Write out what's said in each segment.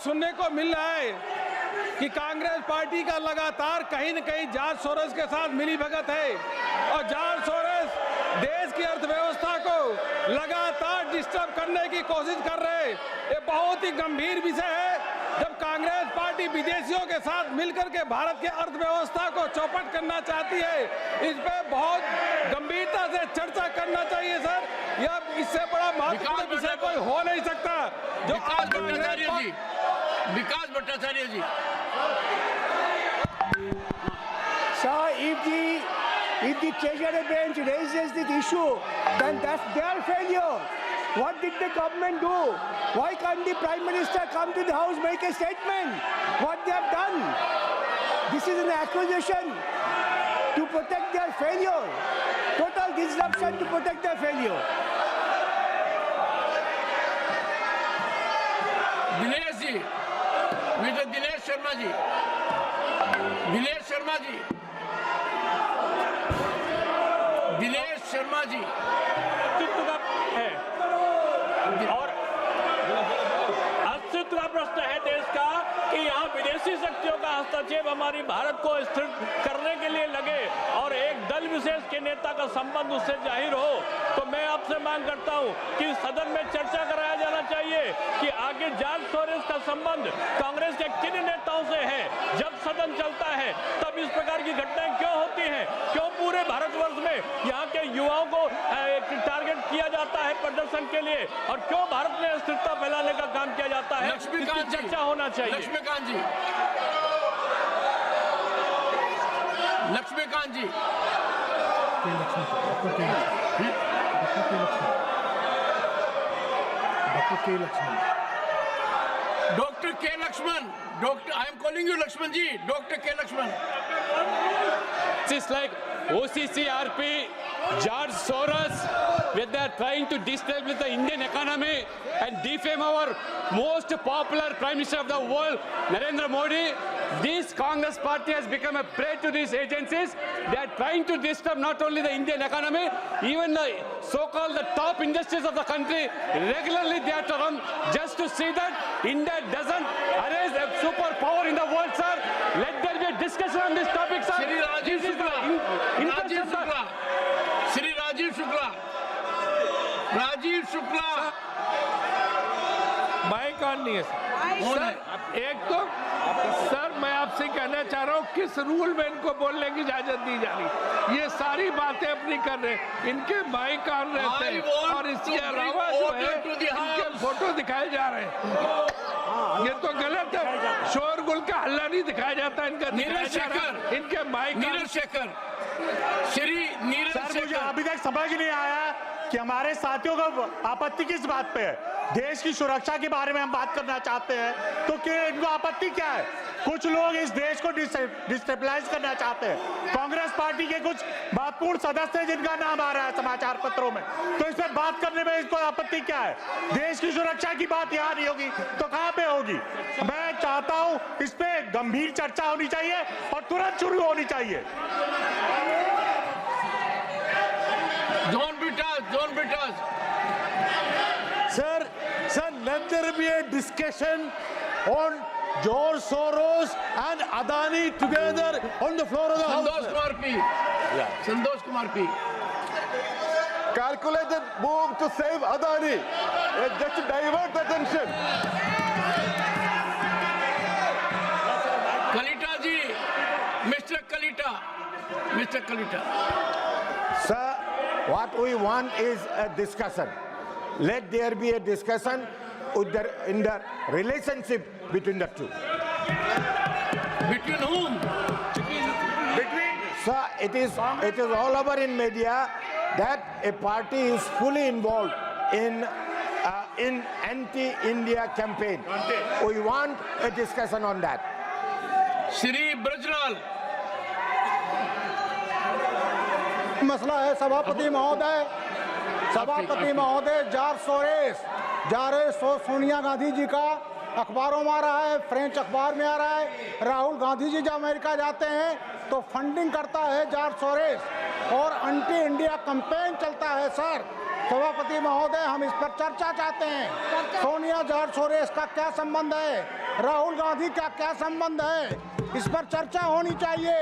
सुनने को मिल रहा है कि कांग्रेस पार्टी का लगातार कहीं न कहीं जॉर्ज सोरोस के साथ मिलीभगत है और जॉर्ज सोरोस देश की अर्थव्यवस्था को लगातार डिस्टर्ब करने की कोशिश कर रहे हैं। ये बहुत ही गंभीर विषय है। जब कांग्रेस पार्टी विदेशियों के साथ मिलकर के भारत की अर्थव्यवस्था को चौपट करना चाहती है, इस पे बहुत गंभीरता से चर्चा करना चाहिए सर। यह इससे बड़ा महत्वपूर्ण विषय कोई हो नहीं सकता। जो विकास भट्टाचार्य जी Sir, if the treasury bench raises this issue, then that's their failure. What did the government do? Why can't the Prime Minister come to the House, make a statement? What they have done? This is an accusation to protect their failure. Total disruption to protect their failure. Dinesh ji, mister Dinesh Sharma ji, Dinesh Sharma ji, Dinesh Sharma ji है और अस्तित्व का प्रश्न है देश का कि यहाँ विदेशी शक्तियों का हस्तक्षेप हमारी भारत को स्थिर करने के लिए लगे और एक दल विशेष के नेता का संबंध उससे जाहिर हो, तो मैं आपसे मांग करता हूँ कि सदन में चर्चा कराया जाना चाहिए कि आगे जॉर्ज सोरोस का संबंध कांग्रेस के किन नेताओं से है। जब सदन चलता है तब इस प्रकार की घटनाएं क्यों होती हैं? क्यों पूरे भारतवर्ष में यहाँ के युवाओं को टारगेट किया जाता है प्रदर्शन के लिए और क्यों भारत में अस्थिरता फैलाने का काम किया जाता है? इसकी चर्चा होना चाहिए। Laxmikant ji, Laxmikant ji, doctor K Laxman, doctor I am calling you Laxman ji, doctor K Laxman. It's like OCCRP, George Soros, where they are trying to destabilize the Indian economy and defame our most popular Prime Minister of the world, Narendra Modi. This Congress party has become a prey to these agencies. They are trying to disturb not only the Indian economy, even the so-called the top industries of the country. Regularly they are to run just to see that India doesn't arise a superpower in the world, sir. Let there be a discussion on this topic, sir. Shri Rajiv Shukla, Rajiv Shukla, Shri Rajiv Shukla, Rajiv Shukla, mike on नहीं है sir. एक तो sir मैं आपसे कहना चाह रहा हूँ किस रूल में इनको बोलने की इजाजत दी जा रही। ये सारी बातें अपनी कर रहे हैं, इनके माइक ऑन रहते हैं और इसके अलावा जो है इनके फोटो दिखाए जा रहे हैं। ये तो गलत है, शोरगुल का हल्ला नहीं दिखाया जाता इनका। नीरज शेखर, इनके माइक नीरज शेखर, श्री नीरज सर, मुझे शेखर। अभी तक समझ नहीं आया कि हमारे साथियों का आपत्ति किस बात पे है। देश की सुरक्षा के बारे में हम बात करना चाहते हैं तो क्या इनको आपत्ति क्या है? कुछ लोग इस देश को डिस्टेबलाइज करना चाहते हैं। कांग्रेस पार्टी के कुछ महत्वपूर्ण सदस्य हैं जिनका नाम आ रहा है समाचार पत्रों में, तो इस पर बात करने में इसको आपत्ति क्या है? देश की सुरक्षा की बात यहाँ नहीं होगी तो कहाँ पे होगी? मैं चाहता हूँ इस पे गंभीर चर्चा होनी चाहिए और तुरंत शुरू होनी चाहिए। John Bitas. Sir, let there be a discussion on George Soros and Adani together on the floor of the House. Santosh Kumar P. Yeah. Santosh Kumar P. Calculated move to save Adani, just to divert attention. Kalita ji, Mr. Kalita. Sir, what we want is a discussion. Let there be a discussion in the relationship between the two. Between whom? Sir, it is all over in media that a party is fully involved in anti-India campaign. We want a discussion on that. Shri Brajlal. मसला है सभापति महोदय, George Soros Sonia Gandhi ji का अखबारों में आ रहा है, French अखबार में आ रहा है। राहुल गांधी जी जब अमेरिका जाते हैं तो फंडिंग करता है जॉर्ज सोरोस और एंटी इंडिया कैंपेन चलता है। सर सभापति महोदय, हम इस पर चर्चा चाहते हैं। सोनिया जॉर्ज सोरेस का क्या संबंध है, राहुल गांधी का क्या संबंध है, इस पर चर्चा होनी चाहिए।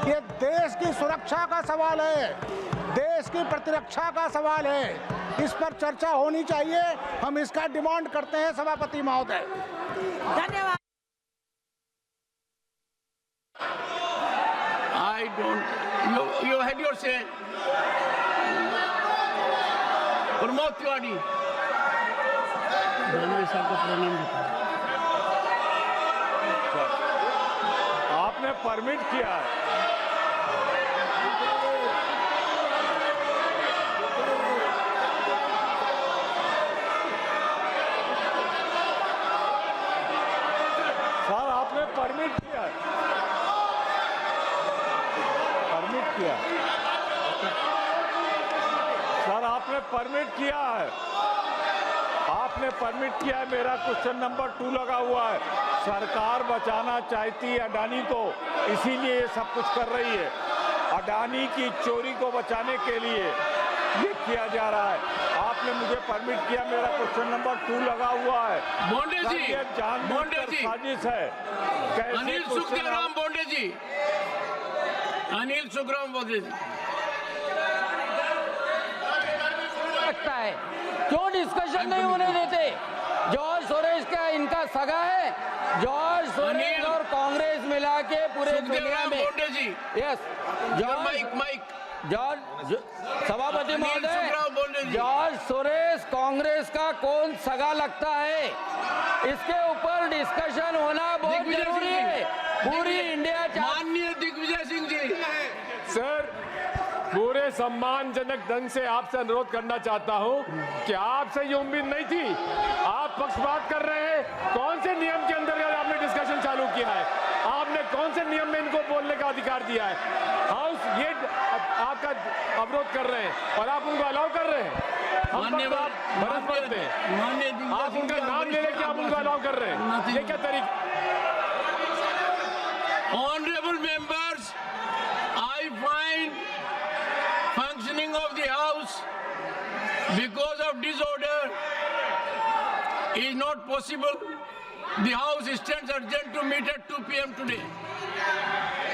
ये देश की सुरक्षा का सवाल है, देश की प्रतिरक्षा का सवाल है, इस पर चर्चा होनी चाहिए। हम इसका डिमांड करते हैं सभापति महोदय। धन्यवाद। I don't. You had your say. Pramod Tiwari. साहब को प्रणाम देता हूं। आपने परमिट किया है। सर आपने परमिट किया है। परमिट किया सर, आपने परमिट किया है, आपने परमिट किया है। मेरा क्वेश्चन नंबर 2 लगा हुआ है। सरकार बचाना चाहती है अडानी को, इसीलिए ये सब कुछ कर रही है। अडानी की चोरी को बचाने के लिए ये किया जा रहा है। आपने मुझे परमिट किया, मेरा क्वेश्चन नंबर 2 लगा हुआ है। बोंडे जी, ये बोंडे जानबूझकर जी, साजिश है। कैसे अनिल क्वेश्चन सुखराम बोंडे जी, अनिल सुखराम बोंडे जी। लगता है क्यों डिस्कशन नहीं होने देते? जॉर्ज सोरेस का इनका सगा है, जॉर्ज सोरेस और कांग्रेस मिला के पूरे दुनिया में। बोंडे जी, यस, माइक जॉर्ज सभापति अनिल सुखराम बोल रहे महोदय, जी। जॉर्ज सोरेस कांग्रेस का कौन सगा लगता है, इसके ऊपर डिस्कशन होना बहुत दिग्विजय जरूरी सिंह जी। है। पूरी इंडिया माननीय दिग्विजय सिंह जी। सर, पूरे सम्मानजनक ढंग से आपसे अनुरोध करना चाहता हूं कि आपसे ये उम्मीद नहीं थी। आप पक्षपात कर रहे हैं। कौन से नियम के अंतर्गत आपने डिस्कशन चालू किया है? आपने कौन से नियम में इनको बोलने का अधिकार दिया है? हाउस ये आपका अवरोध कर रहे हैं और आप उनको अलाउ कर रहे हैं। हम पर आप भरोसा करते हैं। आप उनका नाम ले लेके आप उनको अलाउ कर रहे हैं। ये क्या तरीका? Honorable members, I find functioning of the House because of disorder is not possible. The House stands urgent to meet at 2 p.m. today.